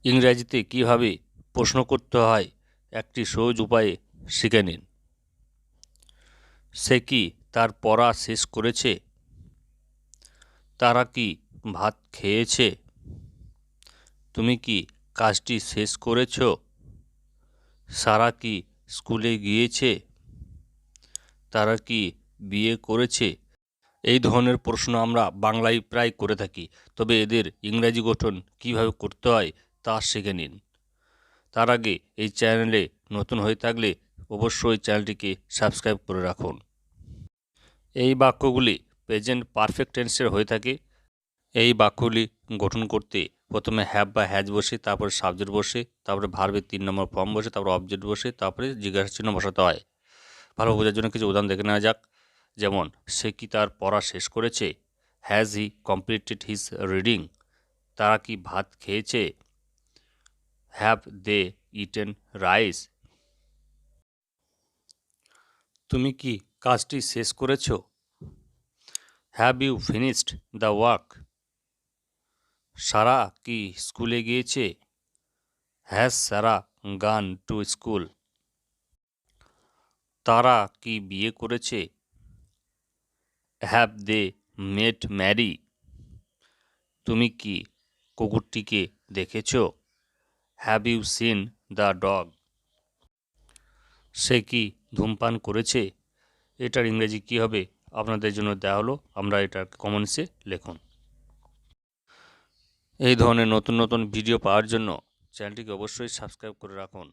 ইংরেজিতে কিভাবে প্রশ্ন করতে হয় একটি সহজ উপায়ে শিখে নিন। সে কি তার পড়া শেষ করেছে? তারা কি ভাত খেয়েছে? তুমি কি কাজটি শেষ করেছ? সারা কি স্কুলে গিয়েছে? তারা কি বিয়ে করেছে? এই ধরনের প্রশ্ন আমরা বাংলায় প্রায় করে থাকি, তবে এদের ইংরাজি গঠন কিভাবে করতে হয় তা শিখে নিন। তার আগে এই চ্যানেলে নতুন হয়ে থাকলে অবশ্যই চ্যানেলটিকে সাবস্ক্রাইব করে রাখুন। এই বাক্যগুলি প্রেজেন্ট পারফেক্ট টেন্সের হয়ে থাকে। এই বাক্যগুলি গঠন করতে প্রথমে হ্যাভ বা হ্যাজ বসে, তারপরে সাবজেক্ট বসে, তারপরে ভার্বের 3 নম্বর ফর্ম বসে, তারপরে অবজেক্ট বসে, তারপরে জিজ্ঞাসা চিহ্ন বসাতে হয়। ভালো বোঝার জন্য কিছু উদাহরণ দেখে নেওয়া যাক। যেমন, সে কি তার পড়া শেষ করেছে? Has he completed his reading? তারা কি ভাত খেয়েছে? Have they eaten rice? তুমি কি কাজটি শেষ করেছ? Have you finished the work? Sara কি স্কুলে গিয়েছে? হ্যাজ সারা গান টু স্কুল? তারা কি বিয়ে করেছে? Have they met marry? তুমি কি কুকুরটিকে দেখেছ? Have you seen the dog? সে কি ধূমপান করেছে? এটার ইংরেজি কী হবে আপনাদের জন্য দেওয়া হলো, আমরা এটা কমেন্টসে লিখুন। এই ধরনের নতুন নতুন ভিডিও পাওয়ার জন্য চ্যানেলটিকে অবশ্যই সাবস্ক্রাইব করে রাখুন।